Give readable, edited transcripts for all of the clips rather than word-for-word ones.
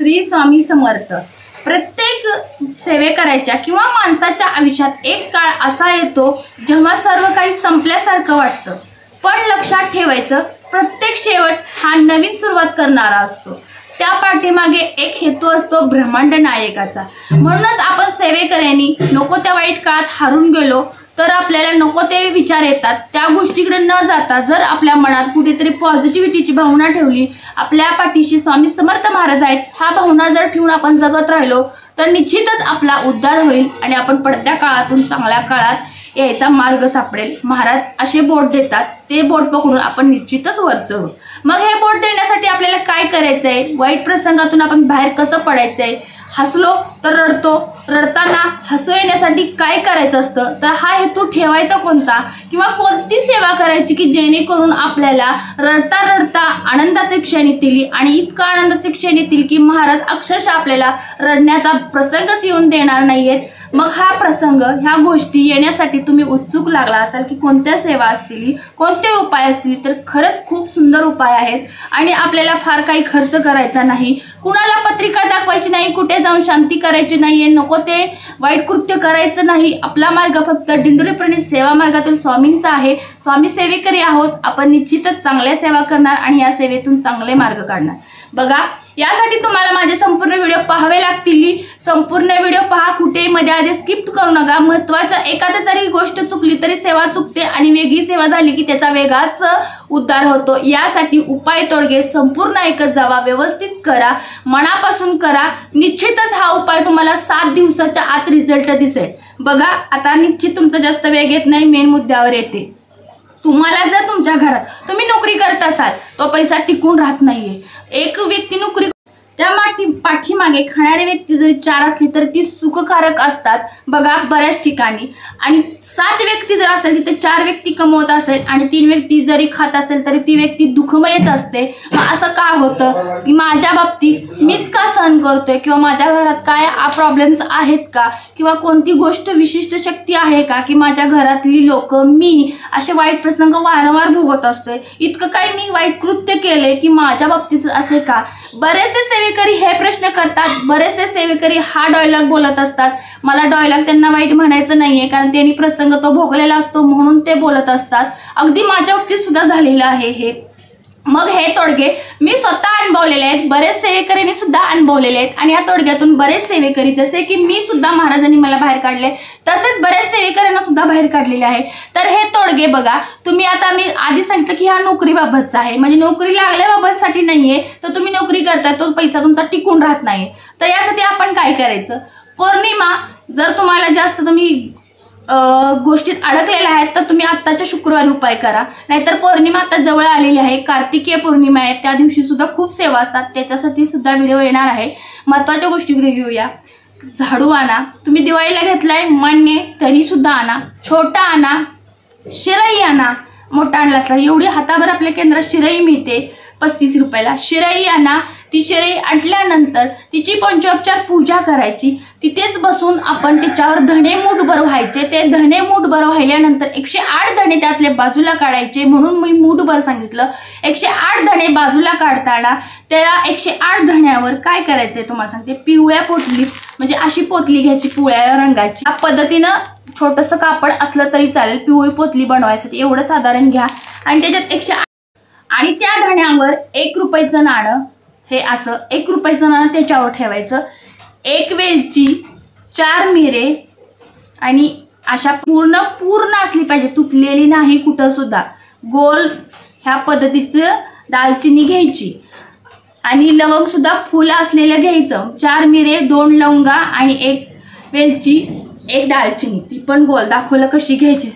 श्री स्वामी समर्थ। प्रत्येक सेवेकऱ्याच्या किंवा माणसाच्या आयुष्यात एक काळ असा येतो जेव्हा सर्व काही संपल्यासारखं वाटतं, पण लक्षात ठेवायचं प्रत्येक शेवट हा नवीन सुरुवात करणारा असतो। त्या पाठीमागे एक हेतू असतो ब्रह्मांड नायकाचा। म्हणूनच आपण सेवेकऱ्यांनी नको त्या वाईट काळात हारून गेलो तर आपल्याला नको ते विचार येतात, त्या गोष्टीकडे न जाता जर आपल्या मनात कुठेतरी पॉझिटिव्हिटीची भावना ठेवली, आपल्या पाठीशी स्वामी समर्थ महाराज आहेत हा भावना जर ठेवून आपण जगत राहिलो तर निश्चितच आपला उद्धार होईल आणि आपण पडत्या काळातून चांगल्या काळात यायचा मार्ग सापडेल। महाराज असे बोट देतात, ते बोट पकडून आपण निश्चितच वर चढू। मग हे बोट देण्यासाठी आपल्याला काय करायचंय, वाईट प्रसंगातून आपण बाहेर कसं पडायचंय, हसलो तर रडतो, रडताना हसू येण्यासाठी काय करायचं असतं, तर हा हेतू ठेवायचा कोणता किंवा कोणती सेवा करायची की जेणेकरून आपल्याला रडता रडता आनंदाचे क्षण येतील आणि इतका आनंदाचे क्षण येतील की महाराज अक्षरशः आपल्याला रडण्याचा प्रसंगच येऊन देणार नाहीयेत। मग हा प्रसंग, ह्या गोष्टी येण्यासाठी तुम्ही उत्सुक लागला असाल की कोणत्या सेवा असतील, कोणते उपाय असतील, तर खरंच खूप सुंदर उपाय आहेत आणि आपल्याला फार काही खर्च करायचा नाही, कुणाला पत्रिका दाखवायची नाही, कुठे जाऊन शांती करायची नाहीये, नको ते वाईट कृत्य करायचं नाही। आपला मार्ग फक्त दिंडोरी प्रणित सेवा मार्गातील स्वामींचा आहे। स्वामी सेवेकरी आहोत आपण, निश्चितच चांगल्या सेवा करणार आणि या सेवेतून चांगले मार्ग काढणार। बघा, यासाठी तुम्हाला माझे संपूर्ण व्हिडिओ पाहावे लागतील। संपूर्ण व्हिडिओ पहा, कुठे मध्ये आधी स्किप करू नका। महत्त्वाचं एखादी जरी गोष्ट चुकली तरी सेवा चुकते आणि वेगळी सेवा झाली की त्याचा वेगळाच उद्धार होतो। यासाठी उपाय तोडगे संपूर्ण ऐकत जावा, व्यवस्थित करा, मनापासून करा, निश्चितच हा उपाय तुम्हाला 7 दिवसाच्या आत रिझल्ट दिसेल। बघा, आता निश्चित तुमचा जास्त वेळ घेत नाही, मेन मुद्द्यावर येते। तुम्हाला जर तुमच्या घरात तुम्ही नोकरी करत असाल, तो पैसा टिकून राहत नाहीये। एक व्यक्ती नोकरी, त्या पाठीमागे खाणारी व्यक्ती जरी 4 असली तर ती सुखकारक असतात। बघा, बऱ्याच ठिकाणी आणि 7 व्यक्ती जर असेल तिथे 4 व्यक्ती कमवत असेल आणि 3 व्यक्ती जरी खात असेल तरी ती व्यक्ती दुःखमयच असते। मग असं का होतं की माझ्या बाबतीत मीच का सहन करतोय किंवा माझ्या घरात काय प्रॉब्लेम्स आहेत का किंवा कोणती गोष्ट विशिष्ट शक्ती आहे का की माझ्या घरातली लोक मी असे वाईट प्रसंग वारंवार भोगत असतोय, इतकं काही मी वाईट कृत्य केले की माझ्या बाबतीत असे का। बरेचसे सेवेकरी हे प्रश्न करतात, बरेचसे सेवेकरी हा डायलॉग बोलत असतात। मला डायलॉग त्यांना वाईट म्हणायचं नाहीये, कारण त्यांनी प्रसंग तो भोगलेला असतो म्हणून ते बोलत असतात। अगदी माझ्या बाबतीत सुद्धा झालेलं आहे हे। मग हे तोडगे मी स्वतः अनुभवलेले आहेत, बरेच सेवेकरींनी सुद्धा अनुभवलेले आहेत आणि या तोडग्यातून बरेच सेवेकरी, जसे की मी सुद्धा महाराजांनी मला बाहेर काढले तसेच बरेच सेवेकऱ्यांना सुद्धा बाहेर काढलेले आहे। तर हे तोडगे बघा, तुम्ही आता मी आधी सांगितलं की हा नोकरीबाबतचा आहे, म्हणजे नोकरी लागल्याबाबतसाठी नाहीये, तर तुम्ही नोकरी करताय तो पैसा तुमचा टिकून राहत नाही, तर यासाठी आपण काय करायचं। पौर्णिमा जर तुम्हाला जास्त तुम्ही गोष्टीत अडकलेल्या आहेत तर तुम्ही आत्ताच्या शुक्रवारी उपाय करा, नाहीतर पौर्णिमा आता जवळ आलेली आहे, कार्तिकीय पौर्णिमा आहे, त्या दिवशी सुद्धा खूप सेवा असतात, त्याच्यासाठी सुद्धा व्हिडिओ येणार आहे। महत्त्वाच्या गोष्टीकडे घेऊया। झाडू आणा, तुम्ही दिवाळीला घेतलाय मान्य, तरी सुद्धा आणा, छोटा आणा, शिराई आणा, मोठा आणला असला एवढी हाताभर आपल्या केंद्रात शिराई मिळते 35 रुपयाला, शिराई आणा। ती शिराई आणल्यानंतर तिची पंचोपचार पूजा करायची, तिथेच बसून आपण त्याच्यावर धणे मूठभर व्हायचे, ते धणे मूठभर वाहिल्यानंतर 108 धणे त्यातले बाजूला काढायचे, म्हणून मी मूठभर सांगितलं। 108 धणे बाजूला काढताना त्या 108 धण्यावर काय करायचंय तुम्हाला सांगते, पिवळ्या पोटली, म्हणजे अशी पोतली घ्यायची पिवळ्या रंगाची, या पद्धतीनं छोटंसं कापड असलं तरी चालेल, पिवळी पोतली बनवायसाठी एवढं साधारण घ्या आणि त्याच्यात 108 आणि त्या धण्यावर 1 रुपयाचं नाणं, हे असं 1 रुपयाचं नाणं त्याच्यावर ठेवायचं, 1 वेलची, 4 मिरे आणि अशा पूर्ण असली पाहिजे, तुटलेली नाही कुठं सुद्धा, गोल ह्या पद्धतीचं दालचिनी घ्यायची आणि लवंग सुद्धा फुलं असलेलं घ्यायचं, 4 मिरे, 2 लवंगा आणि 1 वेलची, 1 दालचिनी, ती पण गोल दाखवलं कशी घ्यायची।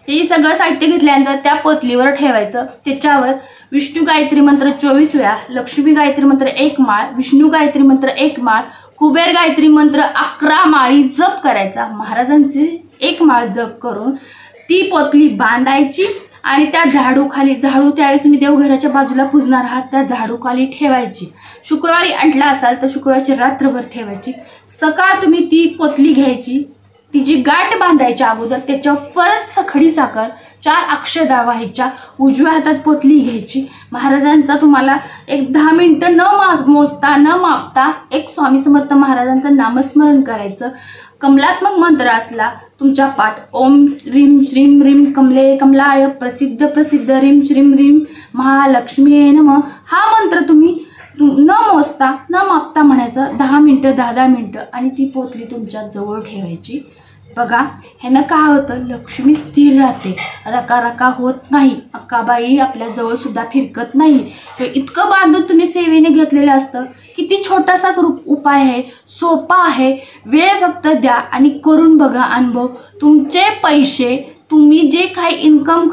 हे सगळं साहित्य घेतल्यानंतर त्या पोतलीवर ठेवायचं, त्याच्यावर विष्णू गायत्री मंत्र 24 वेळा, लक्ष्मी गायत्री मंत्र 1 माळ, विष्णू गायत्री मंत्र 1 माळ, कुबेर गायत्री मंत्र 11 माळी जप करायचा। महाराजांची 1 माळ जप करून ती पोतली बांधायची आणि त्या झाडूखाली, झाडू त्यावेळेस तुम्ही देवघराच्या बाजूला पुजणार आहात त्या झाडूखाली ठेवायची। शुक्रवारी आणला असाल तर शुक्रवारची रात्रभर ठेवायची, सकाळ तुम्ही ती पोतली घ्यायची, तिची गाठ बांधायच्या अगोदर त्याच्यावर परत खडी साखर 4 अक्षदा व्हायच्या, उजव्या हातात पोतली घ्यायची. महाराजांचा तुम्हाला एक 10 मिनिटं न मोजता न मापता एक स्वामी समर्थ महाराजांचं नामस्मरण करायचं. कमलात्मक मंत्र असला तुमच्या पाठ, ओम ह्रीं श्रीं ह्रीं कमले कमलाय प्रसिद्ध प्रसिद्ध ह्रीं श्रीं ह्रीं महालक्ष्मीये नमः, हा मंत्र तुम्ही न मोजता न मापता म्हणायचं 10 मिनिटं 10 मिनिटं आणि ती पोतली तुमच्या जवळ ठेवायची. बघा ह्यानं काय होतं, लक्ष्मी स्थिर राहते, रका होत नाही, अक्काबाई आपल्या जवळ सुद्धा फिरकत नाही. हे इतकं बांधून तुम्ही सेवेने घेतलेलं असतं. किती छोटासाच उपाय आहे, सोपा आहे. वेळ फक्त द्या आणि करून बघा. अनुभव, तुमचे पैसे तुम्ही जे काही इन्कम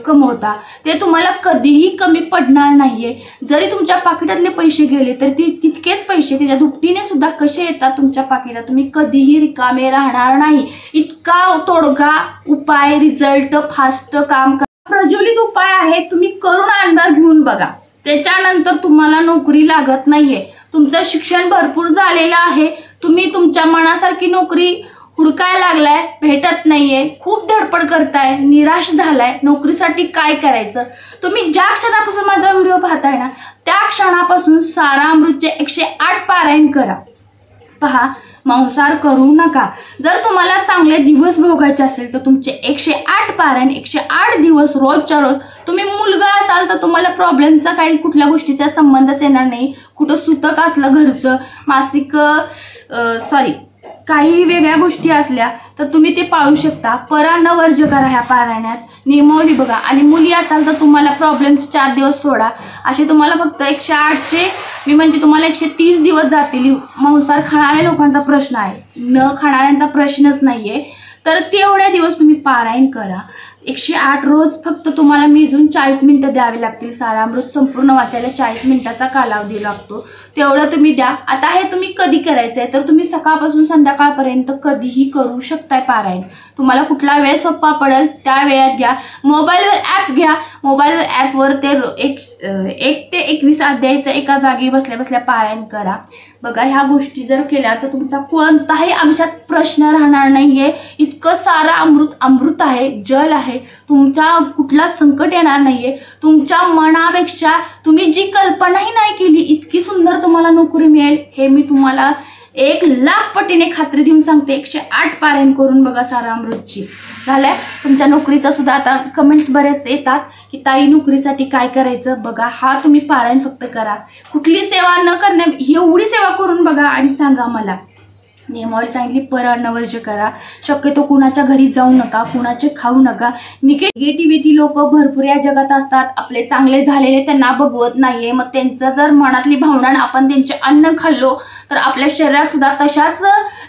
कमवता ते तुम्हाला कधीही कमी पडणार नाहीये. जरी तुमच्या पाकिटातले पैसे गेले तर तितकेच पैसे त्याच्या दुपटीने सुद्धा कसे येतात तुमच्या पाकिटात, तुम्ही कधीही रिकामे राहणार नाही. इतका तोडगा उपाय, रिझल्ट, फास्ट काम प्रज्वलित उपाय आहे. तुम्ही करून अंदाज घेऊन बघा. त्याच्यानंतर तुम्हाला नोकरी लागत नाहीये, तुमचं शिक्षण भरपूर झालेलं आहे, तुम्ही तुमच्या मनासारखी नोकरी हुडकायला लागलाय, भेटत नाहीये, खूप धडपड करताय, निराश झालाय, नोकरीसाठी काय करायचं. तुम्ही ज्या क्षणापासून माझा व्हिडिओ पाहताय ना त्या क्षणापासून सारामृतचे 108 पारायण करा. पहा, मांसाहार करू नका. जर तुम्हाला चांगले दिवस भोगायचे असेल तर तुमचे 108 पारायण 108 दिवस रोजच्या रोज. तुम्ही मुलगा असाल तर तुम्हाला प्रॉब्लेमचा काही कुठल्या गोष्टीचा संबंधच येणार नाही. कुठं सुतक असलं घरचं, मासिक काही वेगळ्या गोष्टी असल्या तर तुम्ही ते पाळू शकता. परान्न वर्ज्य करा ह्या पारायणात, नियमावली बघा. आणि मुली असाल तर तुम्हाला प्रॉब्लेमचे 4 दिवस सोडा. असे तुम्हाला फक्त 108चे मी म्हणजे तुम्हाला 130 दिवस जातील. मांसाहार खाणाऱ्या लोकांचा प्रश्न आहे, न खाणाऱ्यांचा प्रश्नच नाहीये. तर तेवढ्या दिवस तुम्ही पारायण करा. 108 रोज फक्त तुम्हाला मिळून 40 मिनिटं द्यावी लागतील. सारामृत संपूर्ण वाचायला 40 मिनिटाचा कालावधी लागतो, तेवढं तुम्ही द्या. आता हे तुम्ही कधी करायचं आहे तर तुम्ही सकाळपासून संध्याकाळपर्यंत कधीही करू शकताय पारायण. तुम्हाला कुठला वेळ सोपा पडेल त्या वेळात घ्या. मोबाईलवर ॲप घ्या, मोबाईलवर ॲपवर ते 1 ते 21 अध्यायाचं एका जागी बसल्या बसल्या पारायण करा. बघा, ह्या गोष्टी जर केल्या तर तुमचा कोणताही आयुष्यात प्रश्न राहणार नाहीये. इतकं सारं अमृत आहे, जल आहे, तुमचा कुठला संकट येणार नाहीये. तुमच्या मनापेक्षा तुम्ही जी कल्पनाही नाही केली इतकी सुंदर तुम्हाला नोकरी मिळेल, हे मी तुम्हाला 1,00,000 पटीने खात्री देऊन सांगते. 108 पारायण करून बघा सारामृतची. झालंय तुमच्या नोकरीचा सुद्धा. आता कमेंट्स बरेच येतात की ताई नोकरीसाठी काय करायचं. बघा, हा तुम्ही पारायण फक्त करा. कुठली सेवा न करण्या एवढी सेवा करून बघा आणि सांगा मला. नियमावली सांगितली, परान्न वर्ज्य करा. शक्यतो कुणाच्या घरी जाऊ नका, कुणाचे खाऊ नका. निगेटिव्हिटी लोक भरपूर या जगात असतात. आपले चांगले झालेले त्यांना बघवत नाहीये. मग त्यांचं जर मनातली भावना आपण त्यांचे अन्न खाल्लो तर आपल्या शरीरात सुद्धा तशाच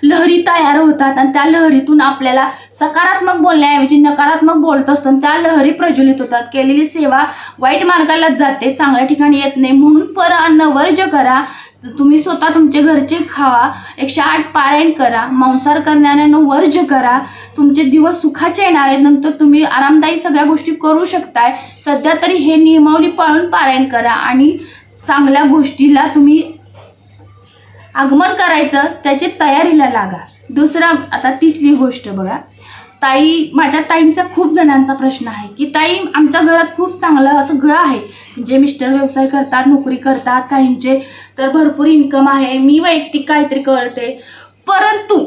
लहरी तयार होतात आणि त्या लहरीतून आपल्याला सकारात्मक बोलण्याऐवजी नकारात्मक बोलत असतो, त्या लहरी प्रज्वलित होतात. केलेली सेवा वाईट मार्गालाच जाते, चांगल्या ठिकाणी येत नाही. म्हणून परान्न वर्ज्य करा. तुम्ही स्वतः तुमचे घरचे खावा. 108 पारायण करा. मांसाहार करणाऱ्यांना वर्ज्य करा. तुमचे दिवस सुखाचे येणार आहेत. नंतर तुम्ही आरामदायी सगळ्या गोष्टी करू शकताय. सध्या तरी हे नियमावली पाळून पारायण करा आणि चांगल्या गोष्टीला तुम्ही आगमन करायचं, त्याची तयारीला लागा. दुसरं, आता तिसरी गोष्ट बघा. ताई, माझ्या ताईंचा खूप जणांचा प्रश्न आहे की ताई आमच्या घरात खूप चांगलं सगळं आहे, म्हणजे मिस्टर व्यवसाय करतात, नोकरी करतात, काहींचे तर भरपूर इन्कम आहे, मी वैयक्तिक काहीतरी करते, परंतु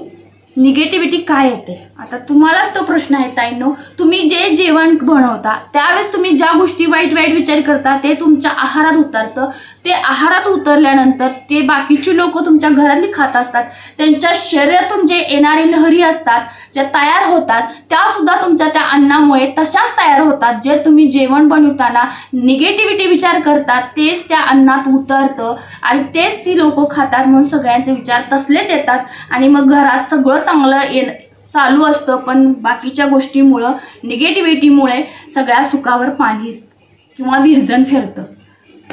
निगेटिव्हिटी काय येते. आता तुम्हालाच तो प्रश्न आहे ताईंनो. तुम्ही जे जेवण बनवता त्यावेळेस तुम्ही ज्या गोष्टी वाईट विचार करता ते तुमच्या आहारात उतरतं. ते आहारात उतरल्यानंतर ते बाकीची लोक तुमच्या घरातली खात असतात, त्यांच्या शरीरातून जे येणारे लहरी असतात ज्या तयार होतात त्या सुद्धा तुमच्या त्या अन्नामुळे तशाच तयार होतात. जे तुम्ही जेवण बनवताना निगेटिव्हिटी विचार करतात तेच त्या अन्नात उतरतं आणि तेच ती लोक खातात. म्हणून सगळ्यांचे विचार तसलेच येतात आणि मग घरात सगळं चांगलं चालू असतं, पण बाकीच्या गोष्टीमुळं निगेटिव्हिटीमुळे सगळ्या सुखावर पाणी किंवा विरजण फिरतं.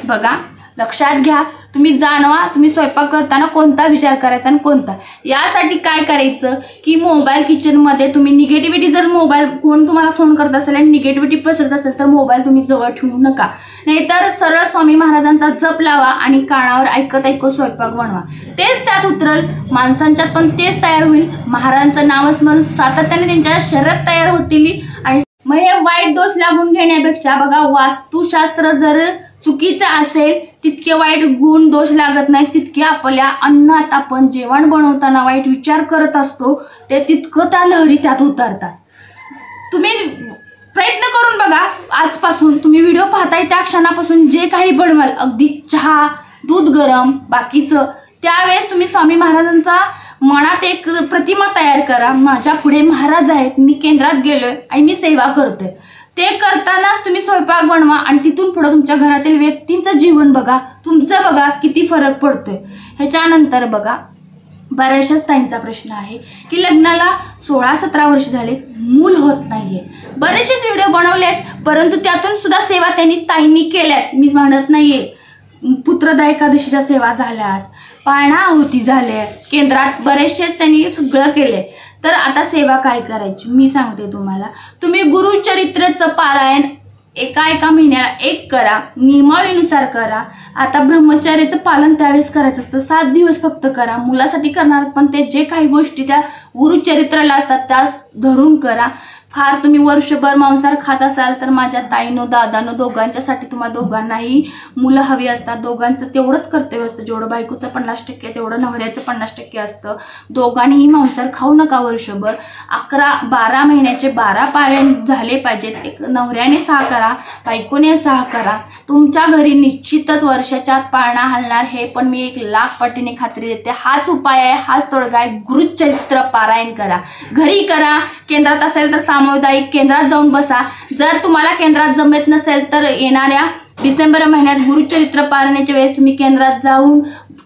बघा, लक्षात घ्या. तुम्ही जाणवा तुम्ही स्वयंपाक करताना कोणता विचार करायचा आणि कोणता. यासाठी काय करायचं की मोबाईल किचनमध्ये तुम्ही निगेटिव्हिटी, जर मोबाईल कोण तुम्हाला फोन करत असेल आणि निगेटिव्हिटी पसरत असेल तर मोबाईल तुम्ही जवळ ठेवू नका. नाहीतर सरळ स्वामी महाराजांचा जप लावा आणि कानावर ऐकत स्वयंपाक बनवा. तेच त्यात उतरल, माणसांच्यात पण तेच तयार होईल. महाराजांचं नामस्मरण सातत्याने त्यांच्या शरीरात तयार होतील आणि मग हे वाईट दोष लागून घेण्यापेक्षा बघा, वास्तुशास्त्र जर चुकीचं असेल तितके वाईट गुण दोष लागत नाही, तितके आपल्या अन्नात आपण जेवण बनवताना वाईट विचार करत असतो ते तितकं त्या लहरी त्यात उतरतात. तुम्ही प्रयत्न करून बघा. आजपासून तुम्ही व्हिडिओ पाहताय त्या क्षणापासून जे काही बनवाल, अगदी चहा, दूध गरम, बाकीचं, त्यावेळेस तुम्ही स्वामी महाराजांचा मनात एक प्रतिमा तयार करा. माझ्या पुढे महाराज आहेत, मी केंद्रात गेलोय आणि मी सेवा करतोय. ते करतानाच तुम्ही स्वयंपाक बनवा आणि तिथून पुढे तुमच्या घरातील व्यक्तींचं जीवन बघा, तुमचं बघा किती फरक पडतोय. ह्याच्यानंतर बघा, बऱ्याचशाच ताईंचा प्रश्न आहे की लग्नाला 16-17 वर्ष झाले, मूल होत नाहीये. बरेचसेच व्हिडिओ बनवलेत, परंतु त्यातून सुद्धा सेवा त्यांनी ताईंनी केल्यात. मी म्हणत नाहीये, पुत्रदा एकादशीच्या सेवा झाल्यात, पाळणा आहुती झाल्या, केंद्रात बरेचसेच त्यांनी सगळं केलंय. तर आता सेवा काय करायची मी सांगते तुम्हाला. तुम्ही गुरुचरित्रचं पारायण एका महिन्याला 1 करा, नियमावलीनुसार करा. आता ब्रह्मचर्याचं पालन त्यावेळेस करायचं असतं, 7 दिवस फक्त करा. मुलासाठी करणार पण ते जे काही गोष्टी त्या गुरुचरित्राला असतात त्यास धरून करा. फार तुम्ही वर्षभर मांसाहार खात असाल तर माझ्या ताईनो दादानो दोघांच्यासाठी, तुम्हाला दोघांनाही मुलं हवी असतात. दोघांचं तेवढंच कर्तव्य असतं, जेवढं बायकोचं 50% तेवढं नवऱ्याचं 50% असतं. दोघांनीही मांसाहार खाऊ नका वर्षभर. 11-12 महिन्याचे 12 पारायण झाले पाहिजेत. एक नवऱ्याने 6 करा, बायकोने 6 करा. तुमच्या घरी निश्चितच वर्षाच्या आत पाळणा हलणार, हे पण मी 1,00,000 पटीने खात्री देते. हाच उपाय आहे, हाच तोडगा आहे. गुरुचरित्र पारायण करा, घरी करा. केंद्रात असेल तर सामुदायिक केंद्रात जाऊन बसा. जर तुम्हाला केंद्रात जमत नसेल तर येणाऱ्या डिसेंबर महिन्यात गुरुचरित्र पारायणाच्या वेळेस तुम्ही केंद्रात जाऊन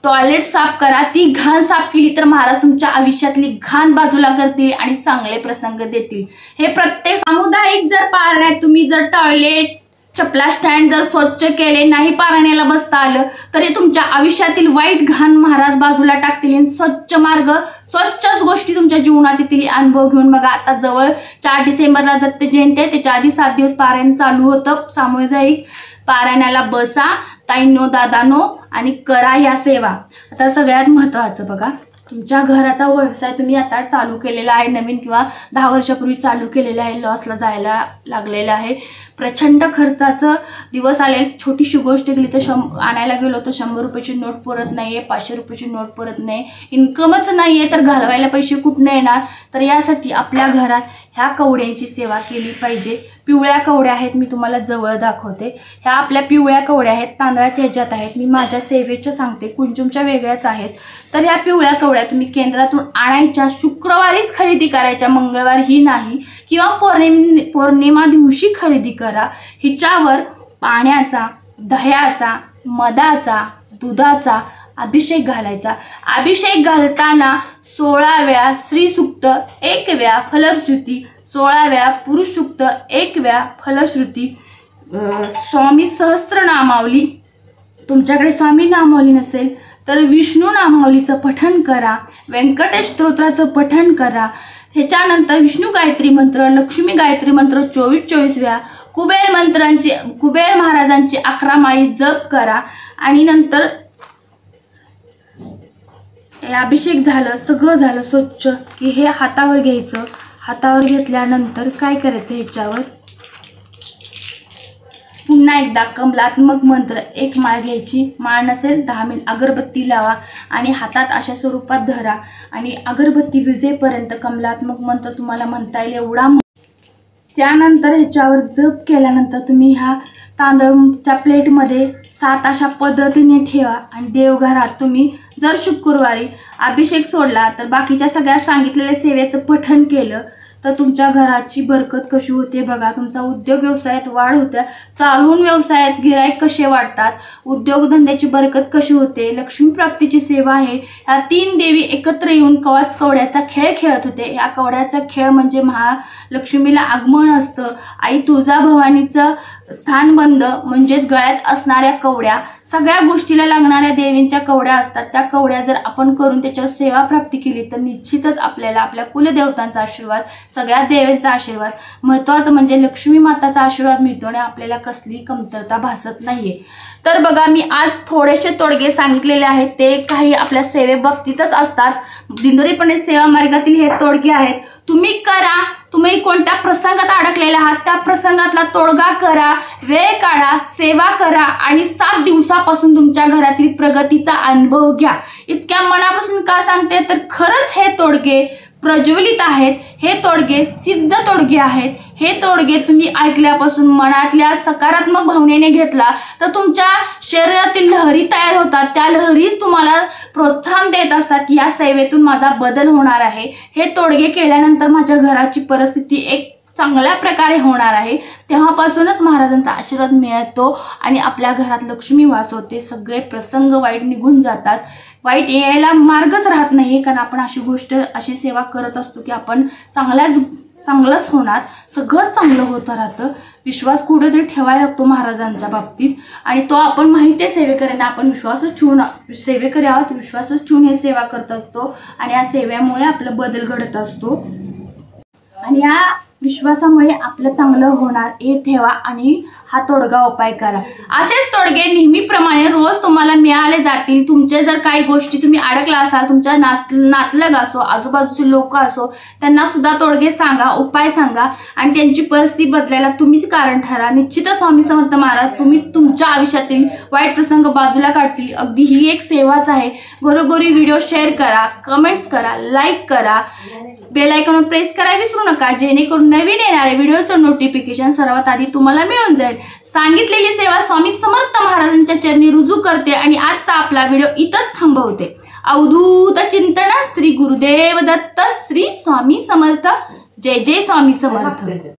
टॉयलेट साफ करा. ती घाण साफ केली तर महाराज तुमच्या आयुष्यातली घाण बाजूला करतील आणि चांगले प्रसंग देतील. हे प्रत्येक सामुदायिक जर पारायणात तुम्ही जर टॉयलेट, चपला स्टँड जर स्वच्छ केले, नाही पारायणाला बसता आलं तरी तुमच्या आयुष्यातील वाईट घाण महाराज बाजूला टाकतील. स्वच्छ मार्ग, स्वच्छच गोष्टी तुमच्या जीवनात येतील. अनुभव घेऊन बघा. आता जवळ 4 डिसेंबरला दत्त जयंती आहे, त्याच्या आधी 7 दिवस पारायण चालू होतं. सामुदायिक पारायणाला बसा ताईंनो दादांनो आणि करा या सेवा. आता सगळ्यात महत्त्वाचं बघा, तुमच्या घराचा व्यवसाय तुम्ही आता चालू केलेला आहे, नवीन किंवा 10 वर्षापूर्वी चालू केलेला आहे, लॉसला जायला लागलेला आहे, प्रचंड खर्चाचं दिवस आले. छोटीशी गोष्ट केली तर आणायला गेलो तर 100 रुपयाची नोट पुरत नाही आहे, 500 रुपयाची नोट पुरत नाही, इन्कमच नाही आहे, तर घालवायला पैसे कुठून येणार. तर यासाठी आपल्या घरात ह्या कवड्यांची सेवा केली पाहिजे. पिवळ्या कवड्या आहेत, मी तुम्हाला जवळ दाखवते. ह्या आपल्या पिवळ्या कवड्या आहेत, तांदळाच्या ह्याच्यात आहेत. मी माझ्या सेवेच्या सांगते, कुंजुमच्या वेगळ्याच आहेत. तर ह्या पिवळ्या कवड्या तुम्ही केंद्रातून आणायच्या, शुक्रवारीच खरेदी करायच्या, मंगळवारी नाही, किंवा पौर्णिमा दिवशी खरेदी करा. हिच्यावर पाण्याचा, दह्याचा, मधाचा, दुधाचा अभिषेक घालायचा. अभिषेक घालताना 16 वेळा श्रीसूक्त, 1 वेळा फलश्रुती, 16 वेळा पुरुष सूक्त, 1 वेळा फलश्रुती, स्वामी सहस्त्रनामावली. तुमच्याकडे स्वामी नामावली नसेल तर विष्णू नामावलीचं पठण करा, व्यंकटेश स्तोत्राचं पठण करा. ह्याच्यानंतर विष्णू गायत्री मंत्र, लक्ष्मी गायत्री मंत्र 24 वेळा, कुबेर महाराजांची 11 माळी जप करा. आणि नंतर अभिषेक झालं, सगळं झालं स्वच्छ की हे हातावर घ्यायचं. हातावर घेतल्यानंतर काय करायचं, ह्याच्यावर पुन्हा एकदा कमलात्मक मंत्र 1 माळ घ्यायची, माळ नसेल 10 मिनिट अगरबत्ती लावा आणि हातात अशा स्वरूपात धरा आणि अगरबत्ती विजेपर्यंत कमलात्मक मंत्र तुम्हाला म्हणता येईल एवढा. त्यानंतर ह्याच्यावर जप केल्यानंतर तुम्ही ह्या तांदळाच्या प्लेटमध्ये 7 अशा पद्धतीने ठेवा आणि देवघरात तुम्ही जर शुक्रवारी अभिषेक सोडला तर बाकीच्या सगळ्या सांगितलेल्या सेवेचं पठण केलं तर तुमच्या घराची बरकत कशी होते बघा. तुमचा उद्योग व्यवसायात वाढ होते, चालून व्यवसायात गिराईक कसे वाढतात, उद्योगधंद्याची बरकत कशी होते, लक्ष्मी प्राप्तीची सेवा आहे. ह्या 3 देवी एकत्र येऊन कवड्याचा खेळ खेळत होते. या कवड्याचा खेळ म्हणजे महालक्ष्मीला आगमन असतं. आई तुळजाभवानीचं स्थानबंद म्हणजेच गळ्यात असणाऱ्या कवड्या, सगळ्या गोष्टीला लागणाऱ्या देवींच्या कवड्या असतात. त्या कवड्या जर आपण करून त्याच्यावर सेवा प्राप्ती केली तर निश्चितच आपल्याला आपल्या कुलदेवतांचा आशीर्वाद, सगळ्या देवींचा आशीर्वाद, महत्त्वाचं म्हणजे लक्ष्मी माताचा आशीर्वाद मिळतो आणि आपल्याला कसली कमतरता भासत नाहीये. तर बघा, मी आज थोडेसे तोडगे सांगितलेले आहेत, ते काही आपल्या सेवेबाबतीतच असतात. दिंडोरीपणे सेवा मार्गातील हे तोडगे आहेत. तुम्ही करा. तुम्ही कोणत्या प्रसंगात अडकलेले आहात त्या प्रसंगातला तोडगा करा, वेळ काढा, सेवा करा आणि 7 दिवसापासून तुमच्या घरातील प्रगतीचा अनुभव घ्या. इतक्या मनापासून का सांगते, तर खरंच हे तोडगे प्रज्वलित आहेत. हे तोडगे सिद्ध तोडगे आहेत. हे तोडगे तुम्ही ऐकल्यापासून मनातल्या सकारात्मक भावनेने घेतला तर तुमच्या शरीरातील लहरी तयार होतात. त्या लहरीच तुम्हाला प्रोत्साहन देत असतात की या सेवेतून माझा बदल होणार आहे. हे तोडगे केल्यानंतर माझ्या घराची परिस्थिती एक चांगल्या प्रकारे होणार आहे. तेव्हापासूनच महाराजांचा आशीर्वाद मिळतो आणि आपल्या घरात लक्ष्मी वास होते. सगळे प्रसंग वाईट निघून जातात. वाईट यायला मार्गच राहत नाही, कारण आपण अशी सेवा करत असतो की आपण चांगलंच होणार, सगळं चांगलं होतं राहतं. विश्वास कुठेतरी ठेवायला लागतो महाराजांच्या बाबतीत आणि तो आपण माहिती आहे सेवेकऱ्यांना आपण विश्वासच ठेवून सेवेकरी आहोत, विश्वासच ठेवून हे सेवा करत असतो आणि या सेवेमुळे आपला बदल घडत असतो आणि या विश्वासामुळे आपलं चांगलं होणार हे ठेवा आणि हा तोडगा उपाय करा. असेच तोडगे नेहमीप्रमाणे रोज तुम्हाला मिळाले जातील. तुमचे जर काही गोष्टी तुम्ही अडकला असाल, तुमच्या नातलग असो, आजूबाजूचे लोक असो, त्यांना सुद्धा तोडगे सांगा, उपाय सांगा आणि त्यांची परिस्थिती बदलायला तुम्हीच कारण ठरा. निश्चितच स्वामी समर्थ महाराज तुम्ही तुमच्या आयुष्यातील वाईट प्रसंग बाजूला काढतील. अगदी ही एक सेवाच आहे. घरोघरी व्हिडिओ शेअर करा, कमेंट्स करा, लाईक करा, बेल आयकॉन प्रेस करायला विसरू नका, जेणेकरून नवीन येणारे व्हिडिओचं नोटिफिकेशन सर्वात आधी तुम्हाला मिळून जाईल. सांगितलेली सेवा स्वामी समर्थ महाराजांच्या चरणी रुजू करते आणि आजचा आपला व्हिडिओ इथंच थांबवते. अवधूत चिंतन श्री गुरुदेव दत्त, श्री स्वामी समर्थ. जय जय स्वामी समर्थ.